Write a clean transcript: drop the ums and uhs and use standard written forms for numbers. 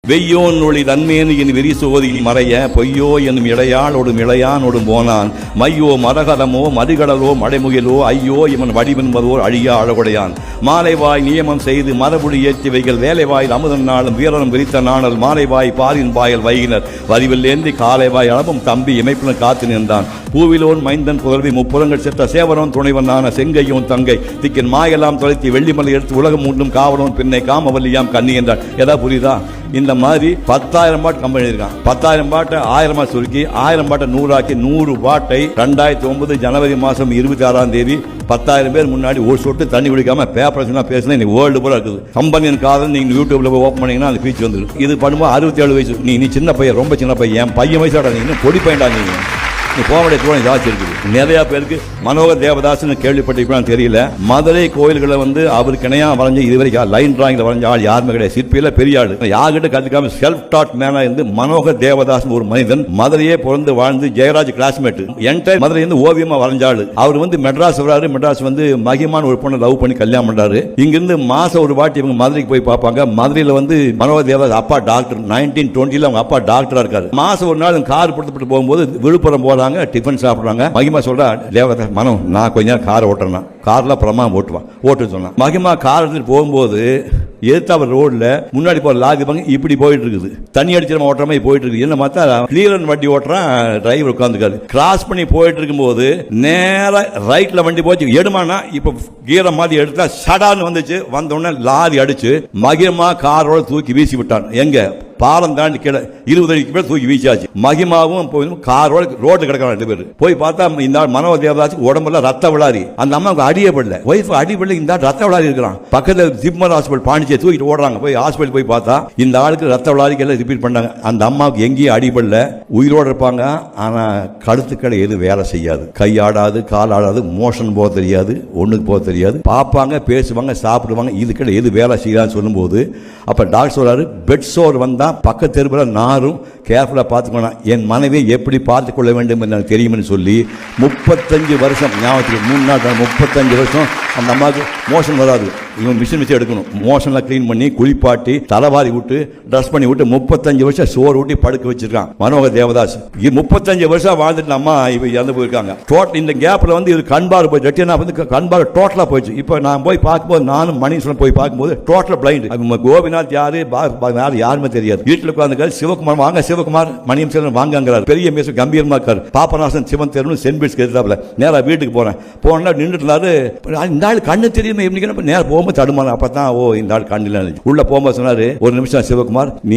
வெய்யோன் ஒளி தன்மேனியின் விரிசோதியில் மறைய பொய்யோ என்னும் இளையாளோடும் இளையானோடும் போனான் மையோ மரகதமோ மறுகடலோ மடைமுகிலோ ஐயோ இவன் வடிவென்பதோர் அழியா அழகுடையான் மாலைவாய் நியமம் செய்து மரபுடி ஏற்றிவைகள் வேலைவாயில் அமுதன் நாளும் வீரனும் விரித்த நாணல் மாலைவாய் பாலின் பாயல் வைகினர் வரிவில் ஏந்தி காலைவாய் அளவும் தம்பி இமைப்புடன் காத்து நின்றான் பூவிலோன் மைந்தன் புதல்வி முப்புறங்கள் சென்ற சேவரோன் துணைவனான செங்கையோன் தங்கை திக்கின் மாயெல்லாம் தொலைத்தி வெள்ளிமலை எடுத்து உலகம் மூன்றும் காவலோன் பின்னை காமவல்லியாம் கண்ணி என்றார். ஏதாவது புரியுதா? இந்த மாதிரி 10,000 பாட்டு கம்பெனி இருக்கான். 10,000 பாட்டை 1000 சுருக்கி 1000 பாட்டை 100 ஆக்கி 100 பாட்டை 2009 ஜனவரி மாதம் 26ஆம் தேதி 10,000 பேர் முன்னாடி ஒரு சொட்டு தண்ணி குடிக்காம பேப்பர் பேசினா இன்னைக்கு வேர்ல்டு பூரா இருக்குது. கம்பெனியின் காதல் நீங்க யூடியூப்ல போய் ஓப்பன் பண்ணீங்கன்னா அந்த பீச் வந்துடும். இது பண்ணும்போது 67 வயசு. நீ சின்ன பையன், ரொம்ப சின்ன பையன். என் பையன் வயசாடா, நீ இன்னும் பொடி பையன்டா. நீ போகக்கூடிய தூரம் ஜாஸ்தி இருக்குது. நிறைய பேருக்கு மனோகர் தேவதாஸ்னு கேள்விப்பட்டிருப்பான்னு தெரியல. மதுரை கோயில்களை அவருக்கு இணையா வரைஞ்ச இதுவரைக்கும் லைன் டிராயிங்ல வரைஞ்ச ஆள் யாருமே கிடையாது. சிற்பியில பெரிய ஆள், யார்கிட்ட கத்துக்காம செல்ஃப் டாட் மேனா இருந்து மனோகர் தேவதாஸ் ஒரு மனிதன் மதுரையே பிறந்து வாழ்ந்து ஜெயராஜ் கிளாஸ்மேட் என்டையர் மதுரை ஓவியமா வரைஞ்ச ஆளு. அவர் மெட்ராஸ் வராரு. மெட்ராஸ் மகிமான ஒரு பொண்ணை லவ் பண்ணி கல்யாணம் பண்றாரு. இங்கிருந்து மாசம் ஒரு வாட்டி இவங்க மதுரைக்கு போய் பார்ப்பாங்க. மதுரையில மனோகர் தேவதாஸ் அப்பா டாக்டர். 1920 அவங்க அப்பா டாக்டரா இருக்காரு. மாசம் ஒரு நாள் கார் கொடுத்துட்டு போகும்போது விழுப்புரம் போறாங்க, டிஃபன் சாப்பிடுறாங்க. மகிமா சொல்றா, தேவதாஸ் மனம் நான் கொஞ்ச நேரம் கார் ஓட்டுறேன். கார்ல பிரமா ஓட்டு சொன்னா. மகிமா கார் எடுத்துட்டு போகும்போது எதிர்த்தாவர் ரோட்ல முன்னாடி போற லாரி இப்படி போயிட்டு இருக்குது. தண்ணி அடிச்சிட ஓட்டுற மாதிரி போயிட்டு இருக்கு. என்ன பார்த்தா கிளியரன் வண்டி ஓட்டுறான், டிரைவர் உட்காந்துக்காரு. கிராஸ் பண்ணி போயிட்டு இருக்கும்போது நேர ரைட்ல வண்டி போச்சு. எடுமானா இப்ப கீரை மாதிரி எடுத்தா சடான்னு வந்துச்சு. வந்த உடனே லாரி அடிச்சு மகிமா காரோட தூக்கி வீசி விட்டான். எங்க பாலம் தாண்டி கீழே 20 அடிக்கு மேல தூக்கி வீச்சாச்சு. மகிமாவும் காரோட ரோட்ல கிடக்கிறான் 2 பேர். போய் பார்த்தா இந்த மனோகர் தேவதாஸ் உடம்புல ரத்த விளாரி. அந்த அம்மாவுக்கு அடியப்படல, ஒய்ஃப் அடிப்படல, இந்த ரத்த விளாரி இருக்கிறான். பக்கத்தில் ஜிப்மர் ஹாஸ்பிட்டல் பாண்டிச்சேரி தூக்கிட்டு ஓடுறாங்க. போய் ஹாஸ்பிட்டல் போய் பார்த்தா இந்த ஆளுக்கு ரத்த விளாரிக்கு எல்லாம் ரிப்பீட் பண்ணாங்க. அந்த அம்மாவுக்கு எங்கேயும் அடிபடல, உயிரோடு இருப்பாங்க. ஆனா கழுத்துக்களை எது வேலை செய்யாது, கை ஆடாது, கால் ஆடாது, மோஷன் போக தெரியாது, ஒண்ணுக்கு போக தெரியாது. பார்ப்பாங்க, பேசுவாங்க, சாப்பிடுவாங்க. இதுக்கிட்ட எது வேலை செய்யாதுன்னு சொல்லும் போது அப்ப டாக்டர் சொல்றாரு, பெட் சோர் வந்தா பக்கத்து தெருவில் நாரும், கேர்ஃபுல்லா பார்த்துக்கணும். என் மனைவியை எப்படி பார்த்துக் கொள்ள வேண்டும் என்று எனக்கு தெரியும்னு சொல்லி 35 வருஷம் ஞாபகத்துக்கு 3 நாள் 35 வருஷம் அந்த அம்மாவுக்கு மோஷன் வராது. இவன் மிஷின் வச்சு எடுக்கணும். மோஷன்ல கிளீன் பண்ணி குளிப்பாட்டி தலைவாரி விட்டு ட்ரெஸ் பண்ணி விட்டு 35 வருஷம் சோறு ஊட்டி படுக்க வச்சிருக்கான் மனோகர் தேவதாஸ். 35 வருஷம் வாழ்ந்துட்டு அம்மா இப்ப இறந்து போயிருக்காங்க. இந்த கேப்ல இது கண்பார் போய் ரெட்டினா கண்பார் டோட்டலா போயிடுச்சு. இப்ப நான் போய் பார்க்கும்போது, நானும் மணி போய் பார்க்கும்போது டோட்டலா பிளைண்ட். கோபிநாத் யாரு யாருமே தெரியாது. வீட்டில் உட்கார்ந்து சிவகுமார் வாங்க, சிவகுமார் மணியம் செல்வன் வாங்கிறார். பெரிய மேச கம்பீரமா இருக்காரு. பாப்பநாசன் சிவன் தெருன்னு சென்ட் பீட்ஸ் எதிர்த்தாப்புல. நேரா வீட்டுக்கு போறேன். போனா நின்றுட்டு இருந்தாரு. இந்த ஆள் கண்ணு தெரியுமே நேரம் போகும்போது தடுமான. அப்பதான் இந்த ஆள் கண்ணில் உள்ள போகும்போது சொன்னாரு, ஒரு நிமிஷம் சிவகுமார், நீங்க